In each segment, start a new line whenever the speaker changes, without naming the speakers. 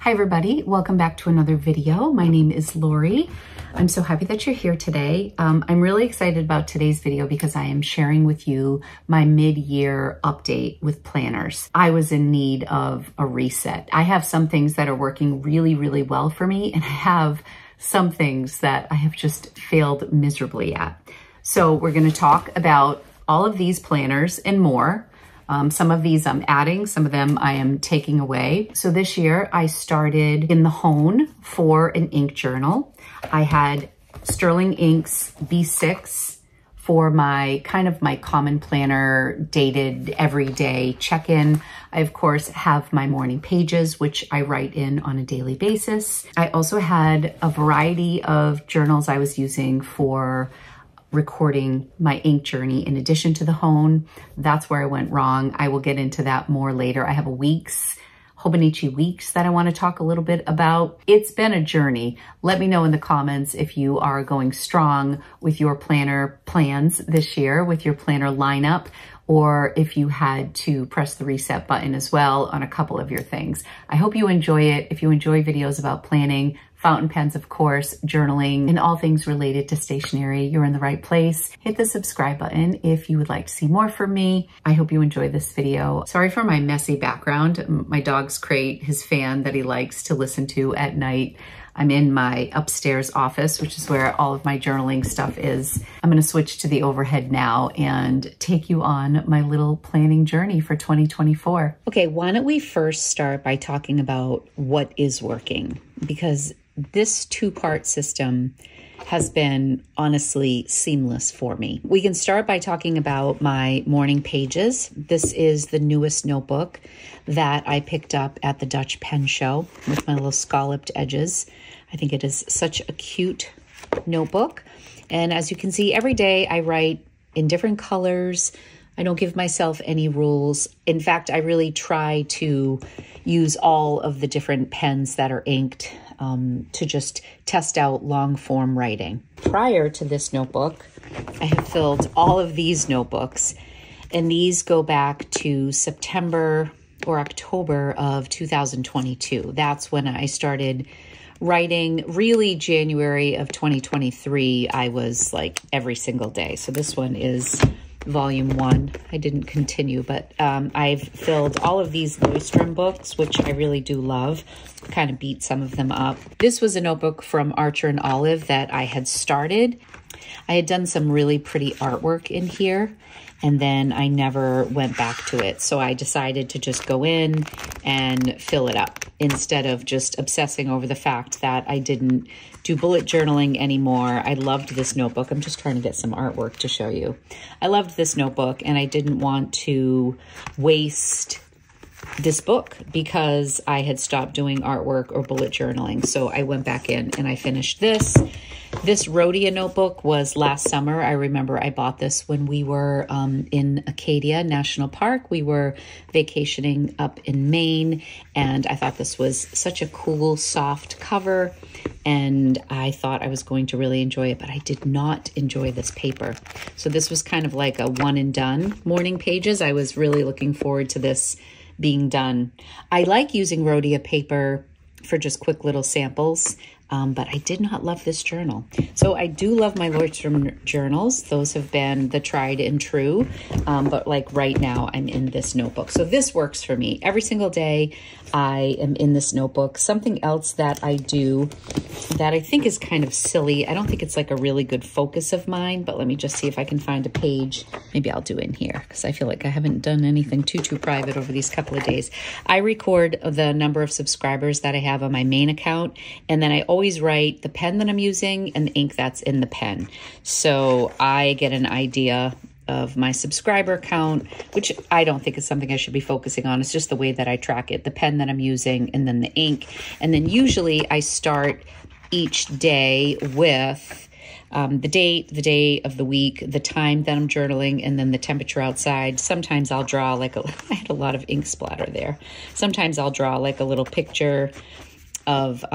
Hi everybody, welcome back to another video. My name is Lori. I'm so happy that you're here today. I'm really excited about today's video because I am sharing with you my mid-year update with planners. I was in need of a reset. I have some things that are working really, really well for me, and I have some things that I have just failed miserably at. So we're going to talk about all of these planners and more. Some of these I'm adding, some of them I am taking away. So this year I started in the Hone for an ink journal. I had Sterling Inks B6 for my my common planner dated everyday check-in. I of course have my morning pages, which I write in on a daily basis. I also had a variety of journals I was using for recording my ink journey in addition to the Hone. That's where I went wrong. I will get into that more later. I have a Hobonichi Weeks that I want to talk a little bit about. It's been a journey. Let me know in the comments if you are going strong with your planner plans this year, with your planner lineup, or if you had to press the reset button as well on a couple of your things. I hope you enjoy it. If you enjoy videos about planning, fountain pens, of course, journaling, and all things related to stationery, you're in the right place. Hit the subscribe button if you would like to see more from me. I hope you enjoy this video. Sorry for my messy background. My dog's crate, his fan that he likes to listen to at night. I'm in my upstairs office, which is where all of my journaling stuff is. I'm gonna switch to the overhead now and take you on my little planning journey for 2024. Okay, why don't we first start by talking about what is working? Because this two-part system has been honestly seamless for me. We can start by talking about my morning pages. This is the newest notebook that I picked up at the Dutch Pen Show with my little scalloped edges. I think it is such a cute notebook. And as you can see, every day I write in different colors. I don't give myself any rules. In fact, I really try to use all of the different pens that are inked to just test out long form writing. Prior to this notebook, I have filled all of these notebooks, and these go back to September or October of 2022. That's when I started writing. Really, January of 2023, I was like every single day. So this one is volume 1. I didn't continue, but I've filled all of these Leuchtturm books, which I really do love. Kind of beat some of them up. This was a notebook from Archer and Olive that I had started. I had done some really pretty artwork in here, and then I never went back to it. So I decided to just go in and fill it up instead of just obsessing over the fact that I didn't do bullet journaling anymore. I loved this notebook. I'm just trying to get some artwork to show you. I loved this notebook, and I didn't want to waste this book because I had stopped doing artwork or bullet journaling. So I went back in and I finished this. This Rhodia notebook was last summer. I remember I bought this when we were in Acadia National Park. We were vacationing up in Maine, and I thought this was such a cool, soft cover, and I thought I was going to really enjoy it, but I did not enjoy this paper. So this was kind of like a one and done morning pages. I was really looking forward to this being done. I like using Rhodia paper for just quick little samples, but I did not love this journal. So I do love my Leuchtturm journals. Those have been the tried and true, but like right now I'm in this notebook. So this works for me. Every single day I am in this notebook. Something else that I do that I think is kind of silly. I don't think it's like a really good focus of mine, but let me just see if I can find a page. Maybe I'll do in here because I feel like I haven't done anything too private over these couple of days. I record the number of subscribers that I have on my main account, and then I always write the pen that I'm using and the ink that's in the pen. So I get an idea of my subscriber count, which I don't think is something I should be focusing on. It's just the way that I track it, the pen that I'm using and then the ink. And then usually I start each day with the date, the day of the week, the time that I'm journaling, and then the temperature outside. Sometimes I'll draw like I had a lot of ink splatter there. Sometimes I'll draw like a little picture of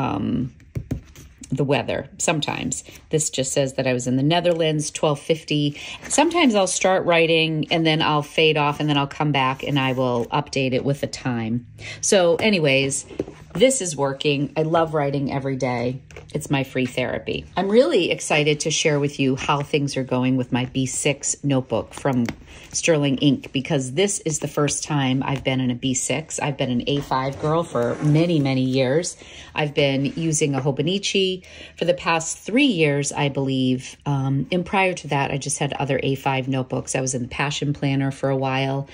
the weather. Sometimes this just says that I was in the Netherlands, 12:50. Sometimes I'll start writing and then I'll fade off and then I'll come back and I will update it with the time. So anyways, This is working. I love writing every day. It's my free therapy. I'm really excited to share with you how things are going with my B6 notebook from Sterling Ink, because this is the first time I've been in a B6. I've been an A5 girl for many, many years. I've been using a Hobonichi for the past 3 years, I believe. And prior to that, I just had other A5 notebooks. I was in the Passion Planner for a while.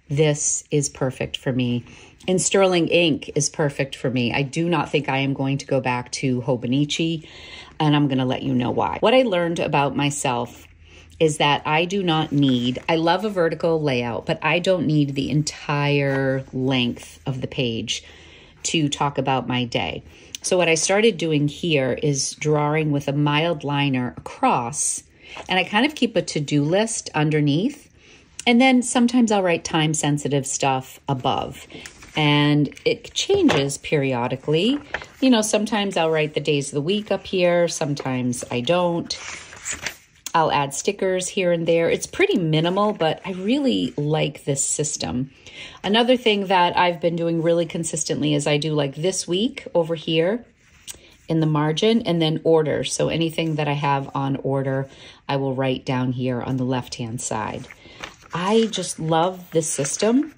This is perfect for me. And Sterling Ink is perfect for me. I do not think I am going to go back to Hobonichi, and I'm going to let you know why. What I learned about myself is that I do not need, I love a vertical layout, but I don't need the entire length of the page to talk about my day. So what I started doing here is drawing with a mild liner across, and I kind of keep a to-do list underneath. And then sometimes I'll write time-sensitive stuff above. And it changes periodically. You know, sometimes I'll write the days of the week up here. Sometimes I don't. I'll add stickers here and there. It's pretty minimal, but I really like this system. Another thing that I've been doing really consistently is I do like this week over here in the margin, and then orders. So anything that I have on order, I will write down here on the left-hand side. I just love this system.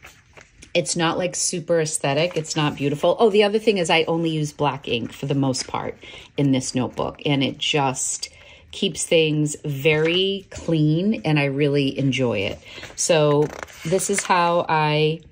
It's not like super aesthetic. It's not beautiful. Oh, the other thing is I only use black ink for the most part in this notebook, and it just keeps things very clean, and I really enjoy it. So this is how I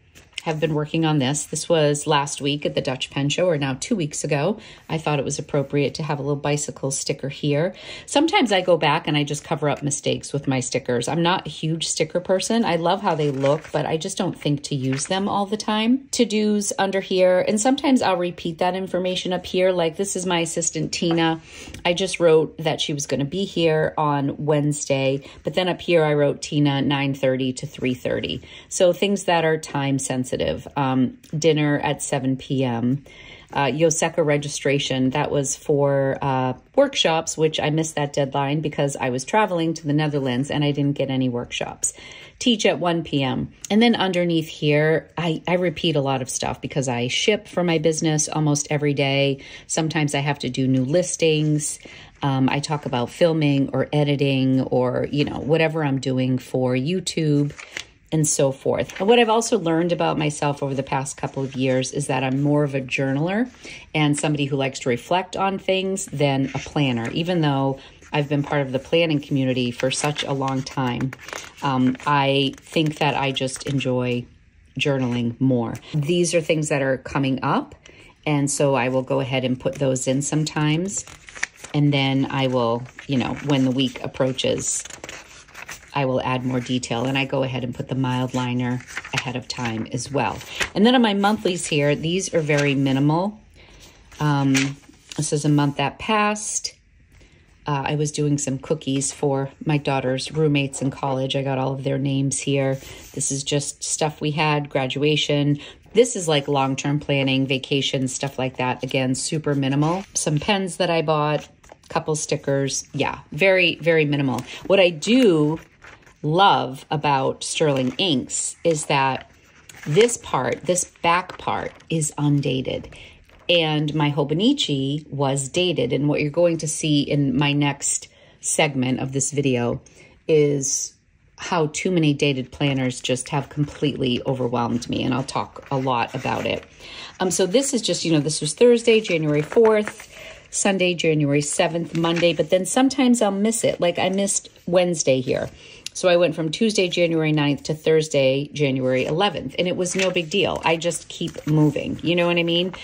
have been working on this. This was last week at the Dutch Pen Show, or now 2 weeks ago. I thought it was appropriate to have a little bicycle sticker here. Sometimes I go back and I just cover up mistakes with my stickers. I'm not a huge sticker person. I love how they look, but I just don't think to use them all the time. To-dos under here, and sometimes I'll repeat that information up here. Like this is my assistant, Tina. I just wrote that she was gonna be here on Wednesday, but then up here I wrote Tina 9:30 to 3:30. So things that are time sensitive. Dinner at 7 p.m. Yoseka registration, that was for workshops, which I missed that deadline because I was traveling to the Netherlands and I didn't get any workshops. Teach at 1 p.m. And then underneath here, I repeat a lot of stuff because I ship for my business almost every day. Sometimes I have to do new listings. I talk about filming or editing or, you know, whatever I'm doing for YouTube and so forth. And what I've also learned about myself over the past couple of years is that I'm more of a journaler and somebody who likes to reflect on things than a planner, even though I've been part of the planning community for such a long time. I think that I just enjoy journaling more. These are things that are coming up, and so I will go ahead and put those in sometimes. And then I will, you know, when the week approaches, I will add more detail, and I go ahead and put the mild liner ahead of time as well. And then on my monthlies here, these are very minimal. This is a month that passed. I was doing some cookies for my daughter's roommates in college. I got all of their names here. This is just stuff we had, graduation. This is like long-term planning, vacation, stuff like that. Again, super minimal. Some pens that I bought, couple stickers. Yeah, very, very minimal. What I do love about Sterling Inks is that this part, this back part, is undated. And my Hobonichi was dated. And what you're going to see in my next segment of this video is how too many dated planners just have completely overwhelmed me. And I'll talk a lot about it. So this is just, you know, this was Thursday, January 4th, Sunday, January 7th, Monday, but then sometimes I'll miss it. Like I missed Wednesday here. So I went from Tuesday, January 9th to Thursday, January 11th, and it was no big deal. I just keep moving. You know what I mean?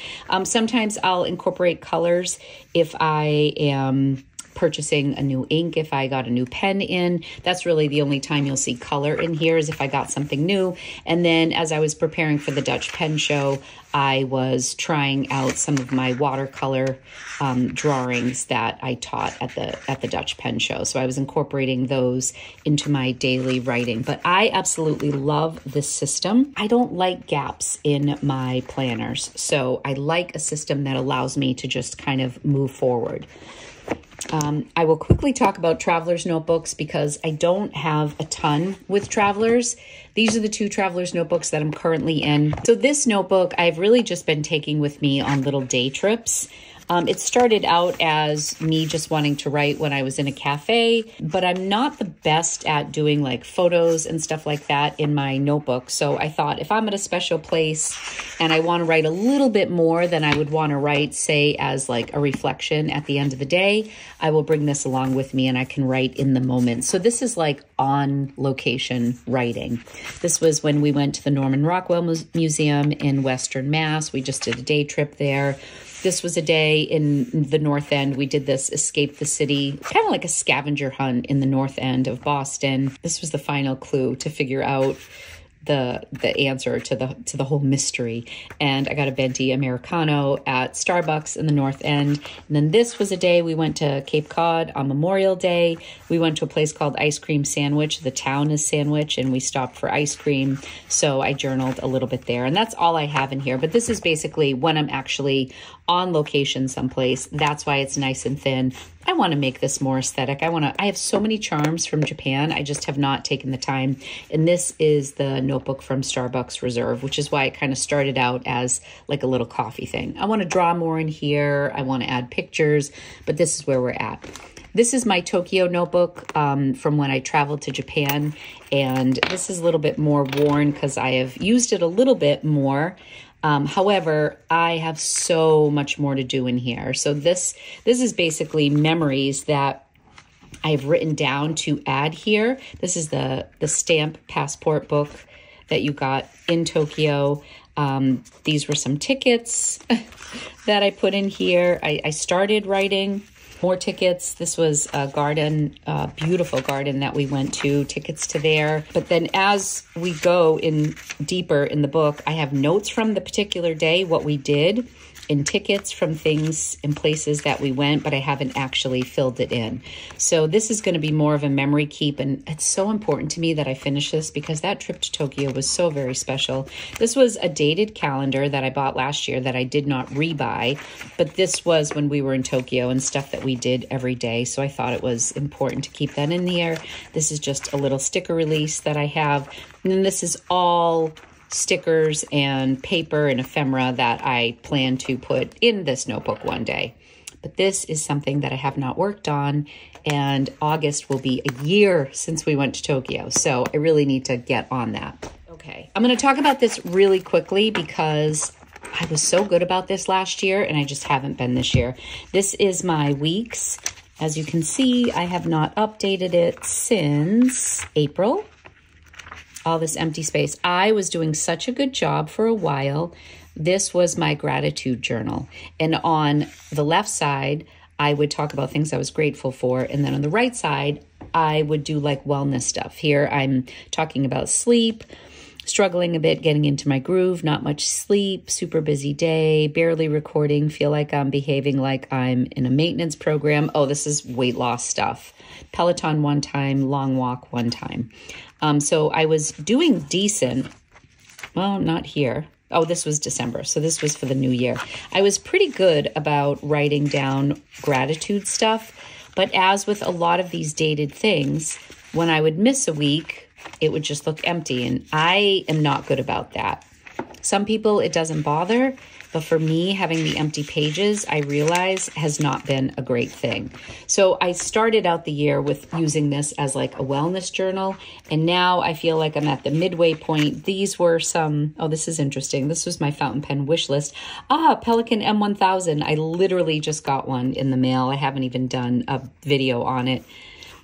Sometimes I'll incorporate colors if I am purchasing a new ink, if I got a new pen in. That's really the only time you'll see color in here is if I got something new. And then as I was preparing for the Dutch Pen Show, I was trying out some of my watercolor drawings that I taught at the Dutch Pen Show. So I was incorporating those into my daily writing. But I absolutely love this system. I don't like gaps in my planners. So I like a system that allows me to just kind of move forward. I will quickly talk about Traveler's Notebooks because I don't have a ton with Travelers. These are the 2 Traveler's Notebooks that I'm currently in. So this notebook I've really just been taking with me on little day trips. It started out as me just wanting to write when I was in a cafe, but I'm not the best at doing like photos and stuff like that in my notebook. So I thought if I'm at a special place and I want to write a little bit more than I would want to write, say, as like a reflection at the end of the day, I will bring this along with me and I can write in the moment. So this is like on location writing. This was when we went to the Norman Rockwell Museum in Western Mass. We just did a day trip there. This was a day in the North End. We did this Escape the City, kind of like a scavenger hunt in the North End of Boston. This was the final clue to figure out the answer to the whole mystery. And I got a venti Americano at Starbucks in the North End. And then this was a day we went to Cape Cod on Memorial Day. We went to a place called Ice Cream Sandwich. The town is Sandwich, and we stopped for ice cream. So I journaled a little bit there. And that's all I have in here. But this is basically when I'm actually on location someplace. That's why it's nice and thin. I want to make this more aesthetic. I have so many charms from Japan. I just have not taken the time. And this is the notebook from Starbucks Reserve, which is why it kind of started out as like a little coffee thing. I want to draw more in here. I want to add pictures, but this is where we're at. This is my Tokyo notebook from when I traveled to Japan. And this is a little bit more worn because I have used it a little bit more. However, I have so much more to do in here. So this is basically memories that I've written down to add here. This is the stamp passport book that you got in Tokyo. These were some tickets that I put in here. I started writing more tickets. This was a garden, beautiful garden that we went to, tickets to there. But then as we go in deeper in the book, I have notes from the particular day, what we did, and tickets from things and places that we went, but I haven't actually filled it in. So this is going to be more of a memory keep, and it's so important to me that I finish this because that trip to Tokyo was so very special. This was a dated calendar that I bought last year that I did not rebuy, but this was when we were in Tokyo and stuff that we did every day, so I thought it was important to keep that in there. This is just a little sticker release that I have, and then this is all stickers and paper and ephemera that I plan to put in this notebook one day. But this is something that I have not worked on, and August will be a year since we went to Tokyo, so I really need to get on that. Okay, I'm going to talk about this really quickly because I was so good about this last year and I just haven't been this year. This is my weeks. As you can see, I have not updated it since April. All this empty space. I was doing such a good job for a while. This was my gratitude journal. And on the left side, I would talk about things I was grateful for. And then on the right side, I would do like wellness stuff. Here, I'm talking about sleep, struggling a bit, getting into my groove, not much sleep, super busy day, barely recording, feel like I'm behaving like I'm in a maintenance program. Oh, this is weight loss stuff. Peloton one time, long walk one time. So I was doing decent. Well, not here. Oh, this was December. So this was for the new year. I was pretty good about writing down gratitude stuff. But as with a lot of these dated things, when I would miss a week, it would just look empty. And I am not good about that. Some people, it doesn't bother. But for me, having the empty pages, I realize has not been a great thing. So I started out the year with using this as like a wellness journal. And now I feel like I'm at the midway point. These were some, oh, this is interesting. This was my fountain pen wish list. Pelican M1000. I literally just got one in the mail. I haven't even done a video on it.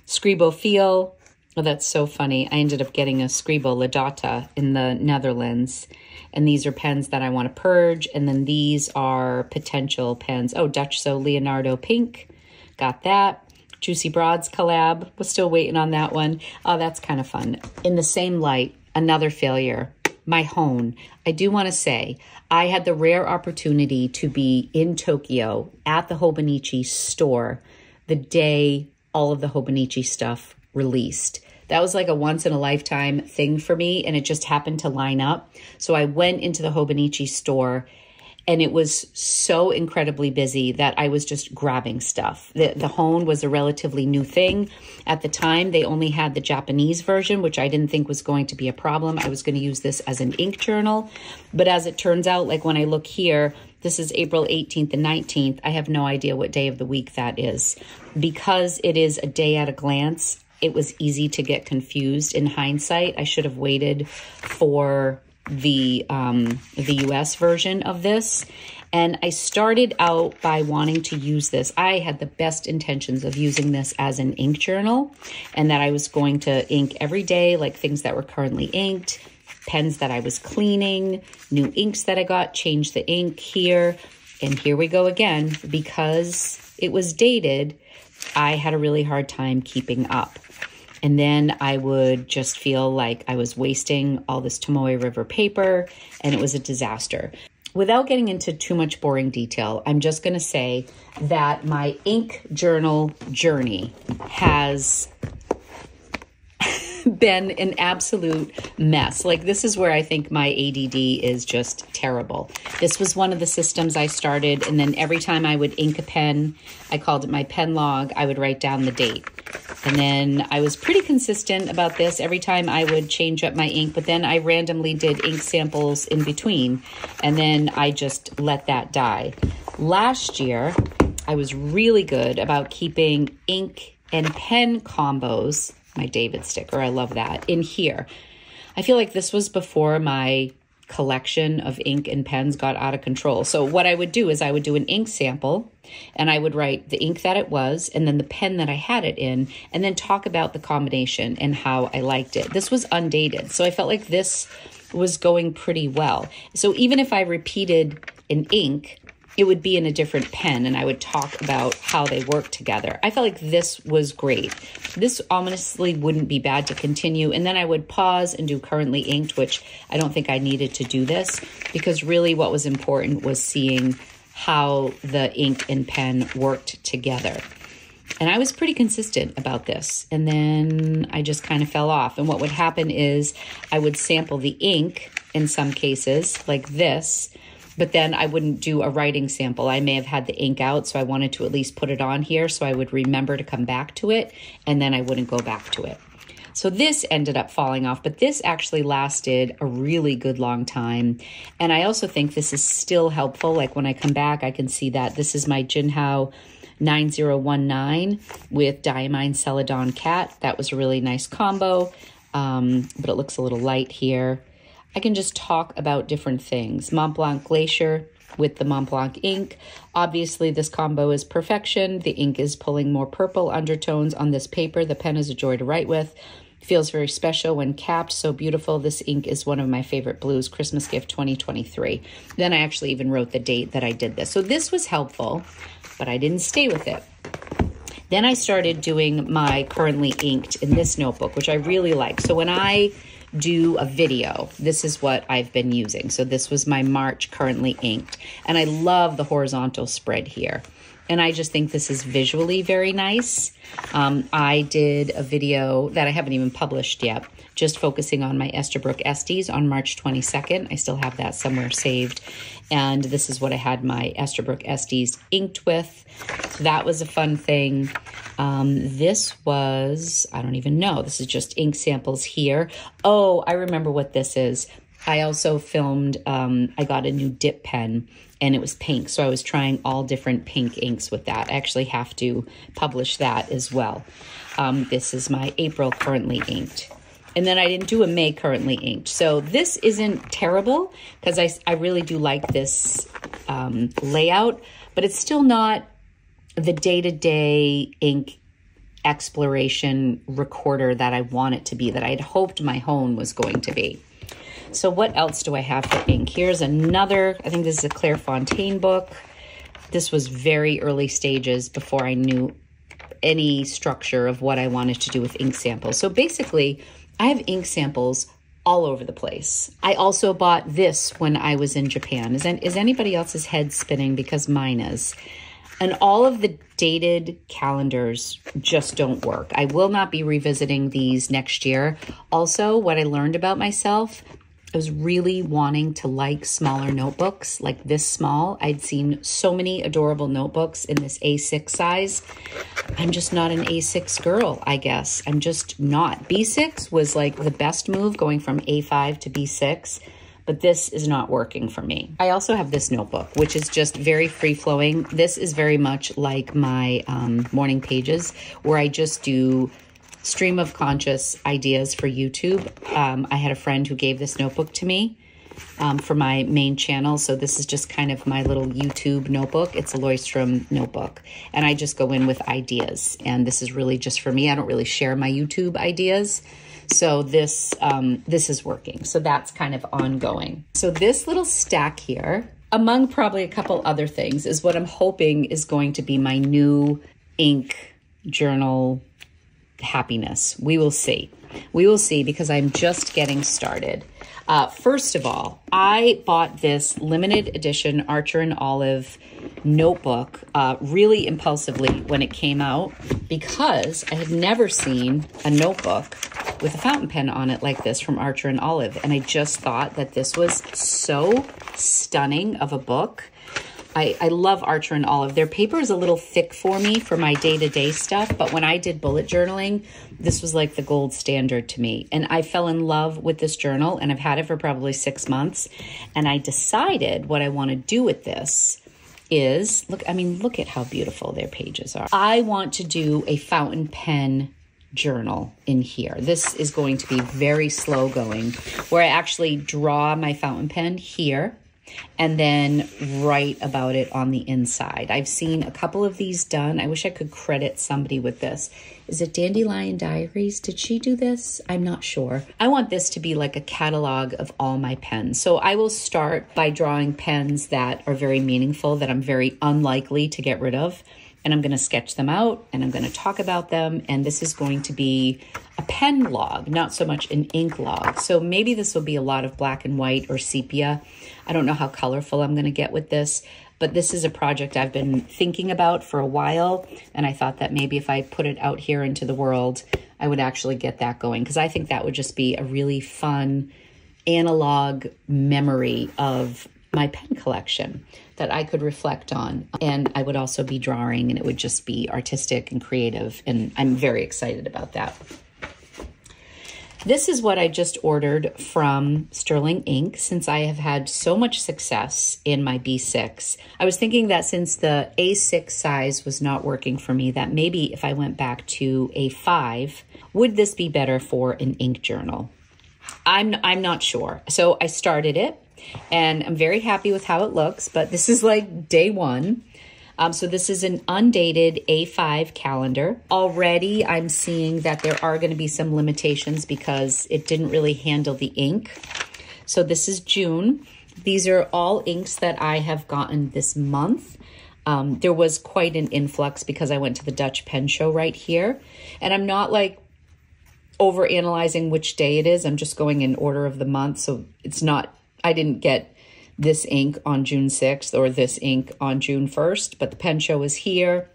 Scribo Feel. Oh, that's so funny. I ended up getting a Scribo Ladata in the Netherlands. And these are pens that I want to purge. And then these are potential pens. Oh, Dutch So Leonardo Pink. Got that. Juicy Broads collab. Was still waiting on that one. Oh, that's kind of fun. In the same light, another failure. My Hone. I do want to say, I had the rare opportunity to be in Tokyo at the Hobonichi store the day all of the Hobonichi stuff released. That was like a once-in-a-lifetime thing for me, and it just happened to line up. So I went into the Hobonichi store, And it was so incredibly busy that I was just grabbing stuff. The Hone was a relatively new thing. At the time, they only had the Japanese version, which I didn't think was going to be a problem. I was going to use this as an ink journal. But as it turns out, like when I look here, this is April 18th and 19th. I have no idea what day of the week that is. Because it is a day at a glance, it was easy to get confused. In hindsight, I should have waited for the US version of this. And I started out by wanting to use this. I had the best intentions of using this as an ink journal, and that I was going to ink every day, like things that were currently inked, pens that I was cleaning, new inks that I got, change the ink here. And here we go again. Because it was dated, I had a really hard time keeping up. And then I would just feel like I was wasting all this Tomoe River paper, and it was a disaster. Without getting into too much boring detail, I'm just going to say that my ink journal journey has been an absolute mess. Like, this is where I think my ADD is just terrible. This was one of the systems I started, and then every time I would ink a pen, I called it my pen log, I would write down the date. And then I was pretty consistent about this. Every time I would change up my ink, but then I randomly did ink samples in between, and then I just let that die. Last year, I was really good about keeping ink and pen combos, my David sticker, I love that, in here. I feel like this was before my collection of ink and pens got out of control. So what I would do is I would do an ink sample, and I would write the ink that it was, and then the pen that I had it in, and then talk about the combination and how I liked it. This was undated, so I felt like this was going pretty well. So even if I repeated an ink, it would be in a different pen, and I would talk about how they work together. I felt like this was great. This honestly wouldn't be bad to continue. And then I would pause and do currently inked, which I don't think I needed to do this, because really what was important was seeing how the ink and pen worked together. And I was pretty consistent about this. And then I just kind of fell off. And what would happen is I would sample the ink in some cases, like this, but then I wouldn't do a writing sample. I may have had the ink out, so I wanted to at least put it on here so I would remember to come back to it, and then I wouldn't go back to it. So this ended up falling off, but this actually lasted a really good long time. And I also think this is still helpful. Like when I come back, I can see that this is my Jinhao 9019 with Diamine Celadon Cat. That was a really nice combo, but it looks a little light here. I can just talk about different things. Mont Blanc Glacier with the Mont Blanc ink. Obviously, this combo is perfection. The ink is pulling more purple undertones on this paper. The pen is a joy to write with. Feels very special when capped. So beautiful. This ink is one of my favorite blues. Christmas gift 2023. Then I actually even wrote the date that I did this. So this was helpful, but I didn't stay with it. Then I started doing my currently inked in this notebook, which I really like. So when I do a video, this is what I've been using. So this was my March currently inked, and I love the horizontal spread here. And I just think this is visually very nice. I did a video that I haven't even published yet, just focusing on my Esterbrook Estes on March 22nd. I still have that somewhere saved. And this is what I had my Esterbrook Estes inked with. So that was a fun thing. This was, I don't even know. This is just ink samples here. Oh, I remember what this is. I also filmed, I got a new dip pen, and it was pink. So I was trying all different pink inks with that. I actually have to publish that as well. This is my April currently inked. And then I didn't do a May currently inked. So this isn't terrible because I really do like this layout, but it's still not the day-to-day ink exploration recorder that I want it to be, that I had hoped my Hone was going to be. So what else do I have for ink? Here's another, I think this is a Claire Fontaine book. This was very early stages before I knew any structure of what I wanted to do with ink samples. So basically, I have ink samples all over the place. I also bought this when I was in Japan. Is anybody else's head spinning? Because mine is. And all of the dated calendars just don't work. I will not be revisiting these next year. Also, what I learned about myself, I was really wanting to like smaller notebooks, like this small. I'd seen so many adorable notebooks in this A6 size. I'm just not an A6 girl, I guess. I'm just not. B6 was like the best move, going from A5 to B6, but this is not working for me. I also have this notebook, which is just very free-flowing. This is very much like my morning pages, where I just do stream of conscious ideas for YouTube. I had a friend who gave this notebook to me for my main channel. So this is just kind of my little YouTube notebook. It's a Leuchtturm notebook. And I just go in with ideas. And this is really just for me. I don't really share my YouTube ideas. So this is working. So that's kind of ongoing. So this little stack here, among probably a couple other things, is what I'm hoping is going to be my new ink journal happiness. We will see. We will see, because I'm just getting started. First of all, I bought this limited edition Archer and Olive notebook really impulsively when it came out, because I had never seen a notebook with a fountain pen on it like this from Archer and Olive. And I just thought that this was so stunning of a book. I love Archer and Olive. Their paper is a little thick for me for my day-to-day stuff, but when I did bullet journaling, this was like the gold standard to me. And I fell in love with this journal, and I've had it for probably 6 months. And I decided what I want to do with this is, look at how beautiful their pages are. I want to do a fountain pen journal in here. This is going to be very slow going, where I actually draw my fountain pen here and then write about it on the inside. I've seen a couple of these done. I wish I could credit somebody with this. Is it Dandelion Diaries? Did she do this? I'm not sure. I want this to be like a catalog of all my pens. So I will start by drawing pens that are very meaningful, that I'm very unlikely to get rid of. And I'm going to sketch them out, and I'm going to talk about them. And this is going to be a pen log, not so much an ink log. So maybe this will be a lot of black and white or sepia. I don't know how colorful I'm going to get with this, but this is a project I've been thinking about for a while. And I thought that maybe if I put it out here into the world, I would actually get that going, because I think that would just be a really fun analog memory of my pen collection that I could reflect on. And I would also be drawing, and it would just be artistic and creative. And I'm very excited about that. This is what I just ordered from Sterling Ink, since I have had so much success in my B6. I was thinking that since the A6 size was not working for me, that maybe if I went back to A5, would this be better for an ink journal? I'm not sure. So I started it, and I'm very happy with how it looks, but this is like day one. So this is an undated A5 calendar. Already I'm seeing that there are going to be some limitations because it didn't really handle the ink. So this is June. These are all inks that I have gotten this month. There was quite an influx because I went to the Dutch Pen Show right here. And I'm not like over analyzing which day it is. I'm just going in order of the month. So it's not, I didn't get this ink on June 6th or this ink on June 1st, but the pen show is here.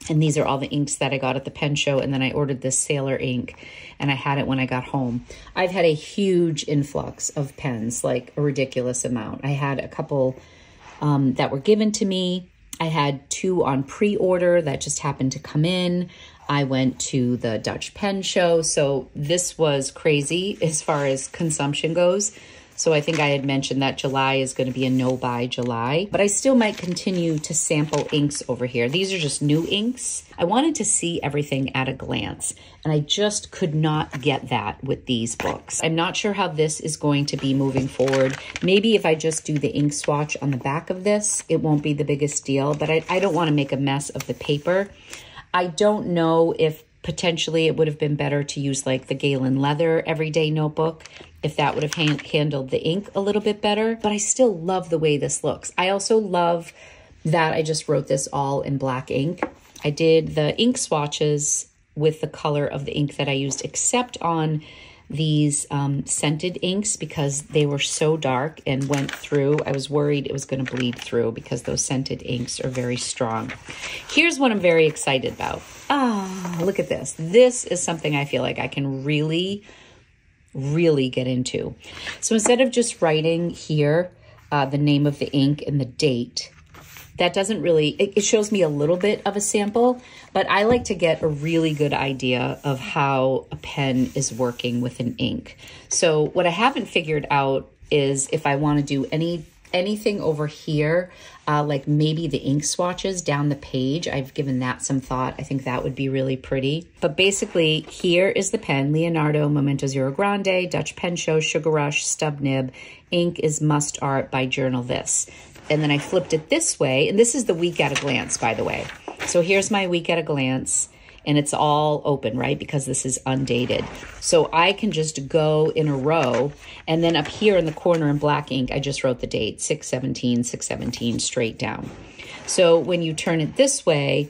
And these are all the inks that I got at the pen show. And then I ordered this Sailor ink, and I had it when I got home. I've had a huge influx of pens, like a ridiculous amount. I had a couple that were given to me. I had 2 on pre-order that just happened to come in. I went to the Dutch Pen Show. So this was crazy as far as consumption goes. So I think I had mentioned that July is going to be a no-buy July, but I still might continue to sample inks over here. These are just new inks. I wanted to see everything at a glance, and I just could not get that with these books. I'm not sure how this is going to be moving forward. Maybe if I just do the ink swatch on the back of this, it won't be the biggest deal, but I don't want to make a mess of the paper. I don't know if potentially it would have been better to use like the Galen Leather Everyday Notebook, if that would have handled the ink a little bit better, but I still love the way this looks. I also love that I just wrote this all in black ink. I did the ink swatches with the color of the ink that I used, except on these scented inks, because they were so dark and went through. I was worried it was going to bleed through because those scented inks are very strong. Here's what I'm very excited about. Ah, look at this. This is something I feel like I can really really get into. So instead of just writing here the name of the ink and the date, that doesn't really, it shows me a little bit of a sample, but I like to get a really good idea of how a pen is working with an ink. So what I haven't figured out is if I want to do anything over here, like maybe the ink swatches down the page. I've given that some thought. I think that would be really pretty. But basically, here is the pen, Leonardo Momento Zero Grande, Dutch Pen Show, Sugar Rush, Stub Nib. Ink is Must Art by Journal This. And then I flipped it this way, and this is the week at a glance, by the way. So here's my week at a glance, and it's all open, right? Because this is undated. So I can just go in a row, and then up here in the corner in black ink, I just wrote the date, 6/17, 6/17, straight down. So when you turn it this way,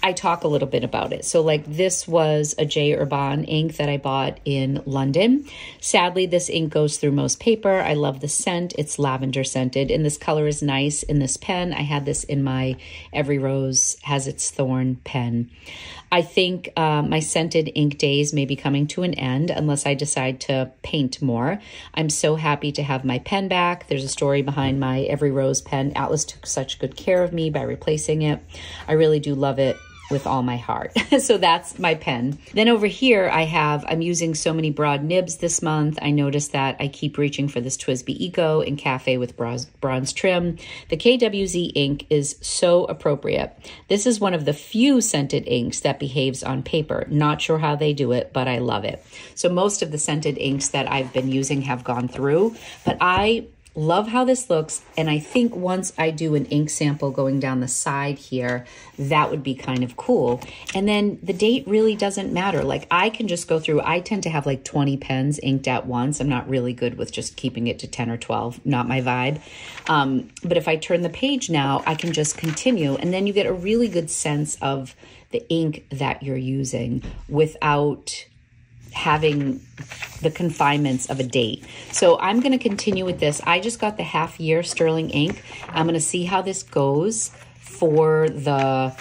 I talk a little bit about it. So like this was a J. Urban ink that I bought in London. Sadly, this ink goes through most paper. I love the scent. It's lavender scented, and this color is nice in this pen. I had this in my Every Rose Has Its Thorn pen. I think my scented ink days may be coming to an end unless I decide to paint more. I'm so happy to have my pen back. There's a story behind my Every Rose pen. Atlas took such good care of me by replacing it. I really do love it with all my heart. So that's my pen. Then over here I'm using so many broad nibs this month. I noticed that I keep reaching for this TWSBI Eco in Cafe with bronze trim. The KWZ ink is so appropriate. This is one of the few scented inks that behaves on paper. Not sure how they do it, but I love it. So most of the scented inks that I've been using have gone through, but I love how this looks, and I think once I do an ink sample going down the side here, that would be kind of cool. And then the date really doesn't matter. Like I can just go through, I tend to have like 20 pens inked at once. I'm not really good with just keeping it to 10 or 12, not my vibe. But if I turn the page now, I can just continue, and then you get a really good sense of the ink that you're using without having the confinements of a date. So I'm going to continue with this. I just got the half-year sterling ink. I'm going to see how this goes for the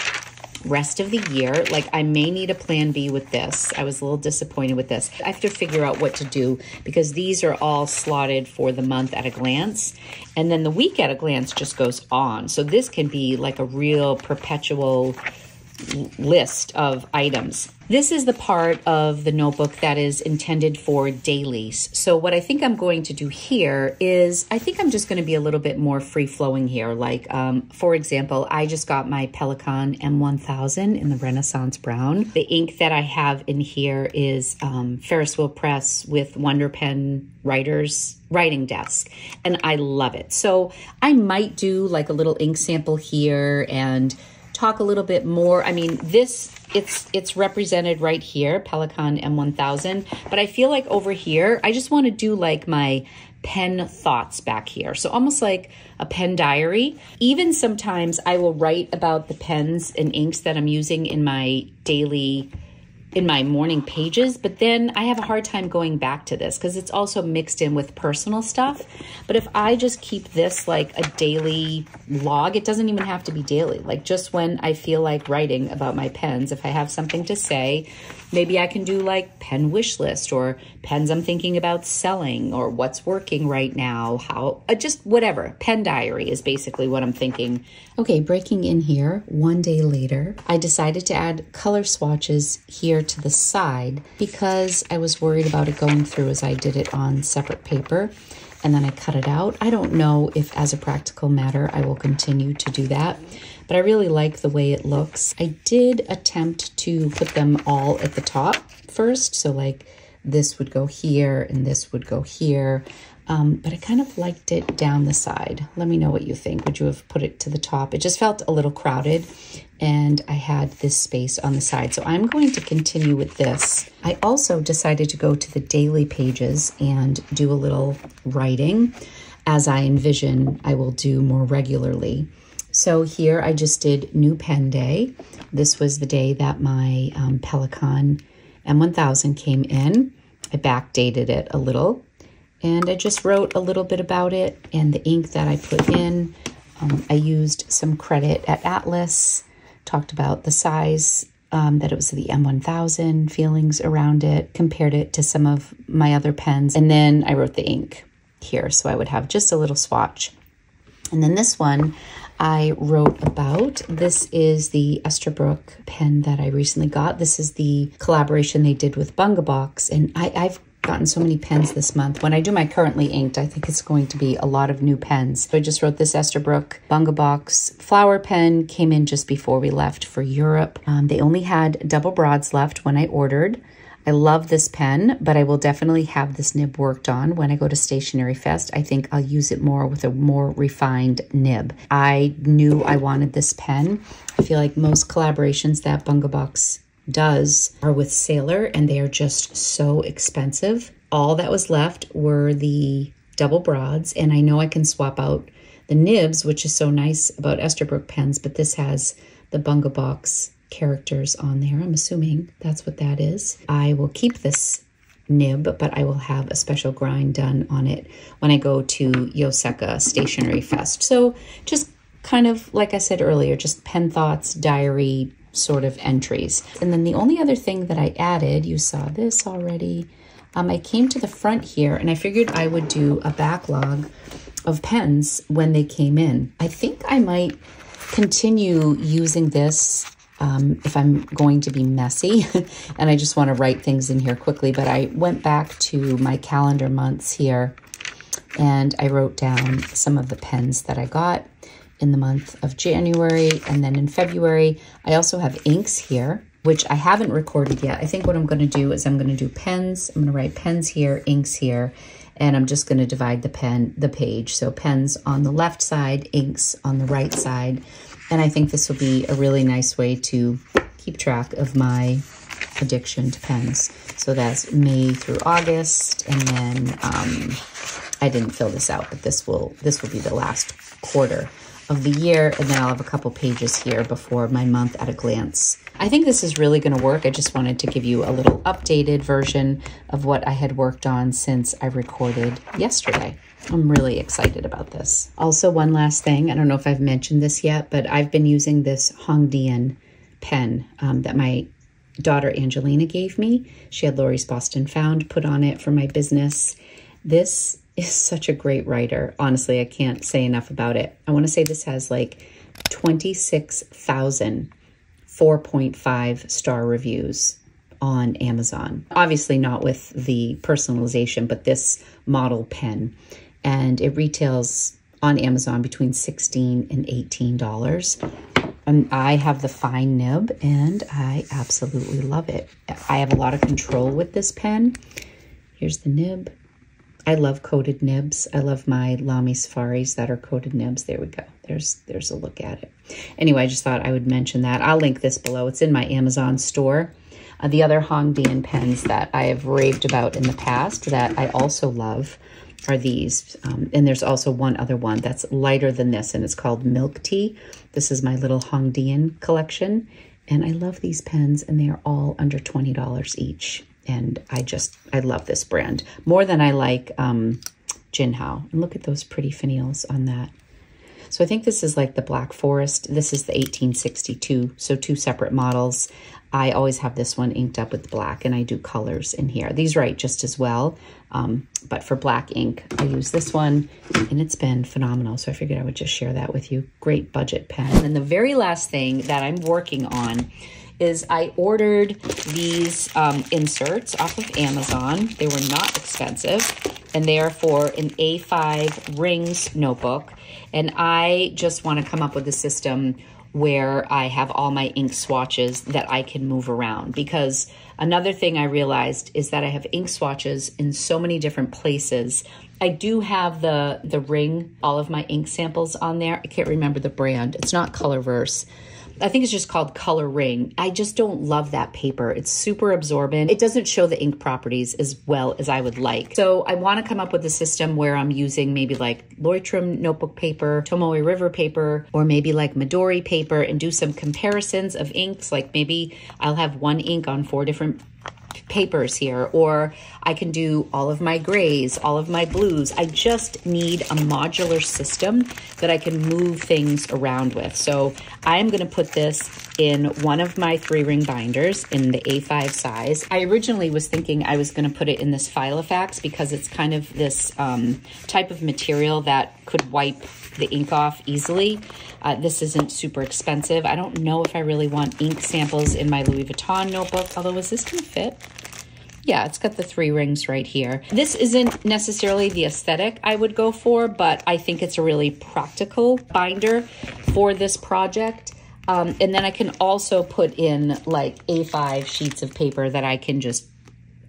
rest of the year. Like I may need a plan B with this. I was a little disappointed with this. I have to figure out what to do because these are all slotted for the month at a glance. And then the week at a glance just goes on. So this can be like a real perpetual list of items. This is the part of the notebook that is intended for dailies. So what I think I'm going to do here is, I think I'm just going to be a little bit more free-flowing here. Like, for example, I just got my Pelikan M1000 in the Renaissance Brown. The ink that I have in here is Ferris Wheel Press with Wonder Pen Writer's writing desk, and I love it. So I might do like a little ink sample here and talk a little bit more. I mean, it's represented right here, Pelikan M1000, but I feel like over here, I just want to do like my pen thoughts back here. So almost like a pen diary. Even sometimes I will write about the pens and inks that I'm using in my morning pages, but then I have a hard time going back to this because it's also mixed in with personal stuff. But if I just keep this like a daily log, it doesn't even have to be daily. Like just when I feel like writing about my pens, if I have something to say, maybe I can do like pen wish list or pens I'm thinking about selling or what's working right now, how, just whatever. Pen diary is basically what I'm thinking. Okay, breaking in here, one day later, I decided to add color swatches here to the side because I was worried about it going through as I did it on separate paper, and then I cut it out. I don't know if as a practical matter I will continue to do that, but I really like the way it looks. I did attempt to put them all at the top first, so like this would go here and this would go here, but I kind of liked it down the side. Let me know what you think. Would you have put it to the top? It just felt a little crowded, and I had this space on the side, so I'm going to continue with this. I also decided to go to the daily pages and do a little writing as I envision I will do more regularly. So here I just did New Pen Day. This was the day that my Pelikan M1000 came in. I backdated it a little, and I just wrote a little bit about it and the ink that I put in. I used some credit at Atlas, talked about the size that it was the M1000, feelings around it, compared it to some of my other pens. And then I wrote the ink here, so I would have just a little swatch. And then this one I wrote about. This is the Esterbrook pen that I recently got. This is the collaboration they did with Bungabox, and I've gotten so many pens this month. When I do my currently inked, I think it's going to be a lot of new pens. So I just wrote this Esterbrook Bungabox flower pen, came in just before we left for Europe. They only had double broads left when I ordered. I love this pen, but I will definitely have this nib worked on when I go to Stationery Fest. I think I'll use it more with a more refined nib. I knew I wanted this pen. I feel like most collaborations that Bungabox does are with Sailor, and they are just so expensive. All that was left were the double broads, and I know I can swap out the nibs, which is so nice about Esterbrook pens, but this has the Bungabox characters on there. I'm assuming that's what that is. I will keep this nib, but I will have a special grind done on it when I go to Yoseka Stationery Fest. So just kind of, like I said earlier, just pen thoughts, diary sort of entries. And then the only other thing that I added, you saw this already, I came to the front here and I figured I would do a backlog of pens when they came in. I think I might continue using this if I'm going to be messy and I just want to write things in here quickly. But I went back to my calendar months here and I wrote down some of the pens that I got in the month of January. And then in February, I also have inks here, which I haven't recorded yet. I think what I'm going to do is I'm going to do pens. I'm going to write pens here, inks here, and I'm just going to divide the page. So pens on the left side, inks on the right side. And I think this will be a really nice way to keep track of my addiction to pens. So that's May through August. And then I didn't fill this out, but this will be the last quarter of the year. And then I'll have a couple pages here before my month at a glance. I think this is really going to work. I just wanted to give you a little updated version of what I had worked on since I recorded yesterday. I'm really excited about this. Also, one last thing. I don't know if I've mentioned this yet, but I've been using this Hongdian pen that my daughter Angelina gave me. She had Lori's Boston Found put on it for my business. This is such a great writer. Honestly, I can't say enough about it. I want to say this has like 26,000 4.5 star reviews on Amazon. Obviously not with the personalization, but this model pen. And it retails on Amazon between $16 and $18. And I have the fine nib and I absolutely love it. I have a lot of control with this pen. Here's the nib. I love coated nibs. I love my Lamy Safaris that are coated nibs. There we go. There's a look at it. Anyway, I just thought I would mention that. I'll link this below. It's in my Amazon store. The other Hongdian pens that I have raved about in the past that I also love are these. And there's also one other one that's lighter than this, and it's called Milk Tea. This is my little Hongdian collection. And I love these pens, and they are all under $20 each. And I love this brand more than I like Jinhao. And look at those pretty finials on that. So I think this is like the Black Forest. This is the 1862, so two separate models. I always have this one inked up with black, and I do colors in here. These write just as well, but for black ink, I use this one, and it's been phenomenal. So I figured I would just share that with you. Great budget pen. And then the very last thing that I'm working on is I ordered these inserts off of Amazon. They were not expensive, and they are for an A5 rings notebook. And I just want to come up with a system where I have all my ink swatches that I can move around. Because another thing I realized is that I have ink swatches in so many different places. I do have the ring, all of my ink samples on there. I can't remember the brand. It's not Colorverse. I think it's just called Color Ring. I just don't love that paper. It's super absorbent. It doesn't show the ink properties as well as I would like. So I want to come up with a system where I'm using maybe like Leutrim notebook paper, Tomoe River paper, or maybe like Midori paper, and do some comparisons of inks. Like maybe I'll have one ink on 4 different papers here, or I can do all of my grays, all of my blues. I just need a modular system that I can move things around with. So I'm going to put this in one of my 3-ring binders in the A5 size. I originally was thinking I was going to put it in this Filofax because it's kind of this type of material that could wipe the ink off easily. This isn't super expensive. I don't know if I really want ink samples in my Louis Vuitton notebook, although is this going to fit? Yeah, it's got the 3 rings right here. This isn't necessarily the aesthetic I would go for, but I think it's a really practical binder for this project. And then I can also put in like A5 sheets of paper that I can just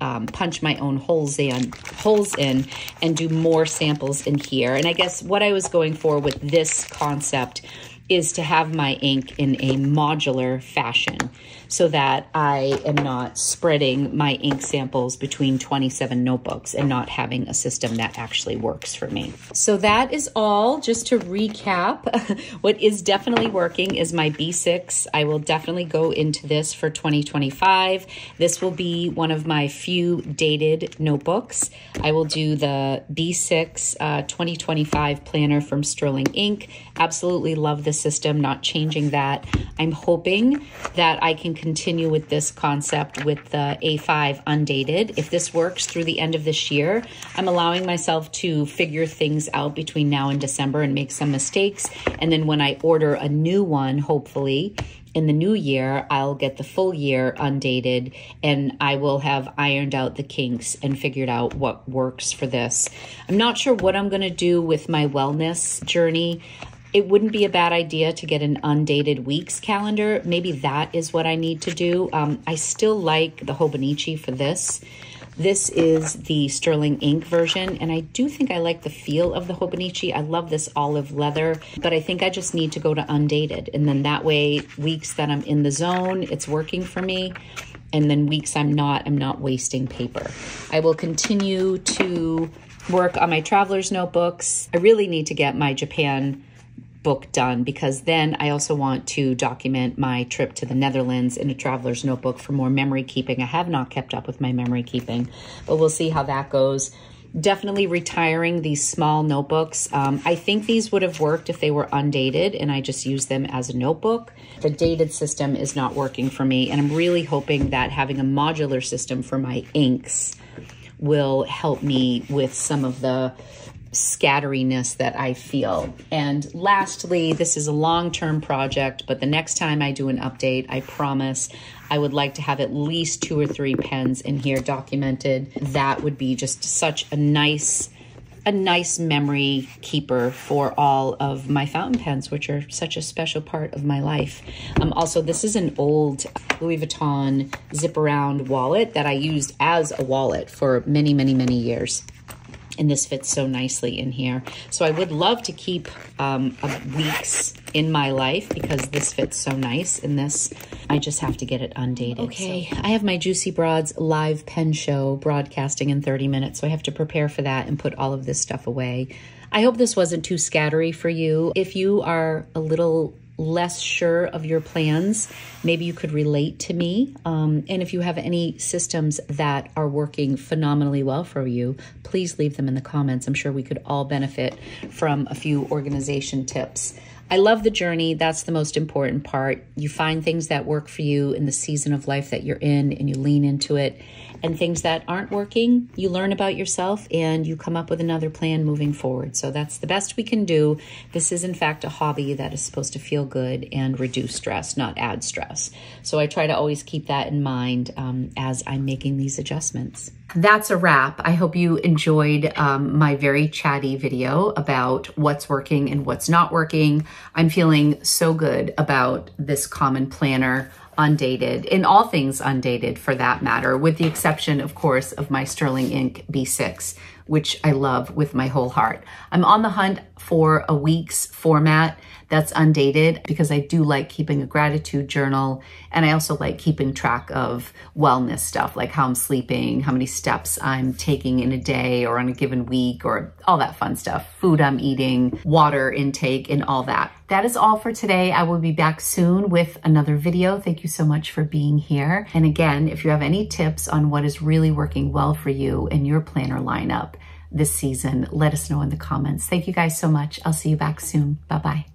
punch my own holes in and do more samples in here. And I guess what I was going for with this concept is to have my ink in a modular fashion so that I am not spreading my ink samples between 27 notebooks and not having a system that actually works for me. So that is all. Just to recap, what is definitely working is my B6. I will definitely go into this for 2025. This will be one of my few dated notebooks. I will do the B6 2025 planner from Sterling Ink. Absolutely love the system, not changing that. I'm hoping that I can continue with this concept with the A5 undated. If this works through the end of this year, I'm allowing myself to figure things out between now and December and make some mistakes. And then when I order a new one, hopefully, in the new year, I'll get the full year undated and I will have ironed out the kinks and figured out what works for this. I'm not sure what I'm going to do with my wellness journey. It wouldn't be a bad idea to get an undated weeks calendar. Maybe that is what I need to do. I still like the Hobonichi for this. This is the Sterling Ink version, and I do think I like the feel of the Hobonichi. I love this olive leather, but I think I just need to go to undated. And then that way, weeks that I'm in the zone, it's working for me. And then weeks I'm not wasting paper. I will continue to work on my traveler's notebooks. I really need to get my Japan book done because then I also want to document my trip to the Netherlands in a traveler's notebook for more memory keeping. I have not kept up with my memory keeping, but we'll see how that goes. Definitely retiring these small notebooks. I think these would have worked if they were undated and I just used them as a notebook. The dated system is not working for me, and I'm really hoping that having a modular system for my inks will help me with some of the scatteriness that I feel. And lastly, this is a long-term project, but the next time I do an update, I promise I would like to have at least 2 or 3 pens in here documented. That would be just such a nice memory keeper for all of my fountain pens, which are such a special part of my life. Also, this is an old Louis Vuitton zip around wallet that I used as a wallet for many, many, many years. And this fits so nicely in here. So I would love to keep weeks in my life because this fits so nice in this. I just have to get it undated. Okay, so I have my Juicy Broads live pen show broadcasting in 30 minutes. So I have to prepare for that and put all of this stuff away. I hope this wasn't too scattery for you. If you are a little less sure of your plans, maybe you could relate to me. And if you have any systems that are working phenomenally well for you, please leave them in the comments. I'm sure we could all benefit from a few organization tips. I love the journey. That's the most important part. You find things that work for you in the season of life that you're in and you lean into it. And things that aren't working, you learn about yourself and you come up with another plan moving forward. So that's the best we can do. This is in fact a hobby that is supposed to feel good and reduce stress, not add stress. So I try to always keep that in mind as I'm making these adjustments. That's a wrap. I hope you enjoyed my very chatty video about what's working and what's not working. I'm feeling so good about this common planner undated, in all things undated for that matter, with the exception, of course, of my Sterling Ink B6, which I love with my whole heart. I'm on the hunt for a week's format that's undated because I do like keeping a gratitude journal, and I also like keeping track of wellness stuff, like how I'm sleeping, how many steps I'm taking in a day or on a given week, or all that fun stuff, food I'm eating, water intake, and all that. That is all for today. I will be back soon with another video. Thank you so much for being here. And again, if you have any tips on what is really working well for you in your planner lineup this season, let us know in the comments. Thank you guys so much. I'll see you back soon. Bye-bye.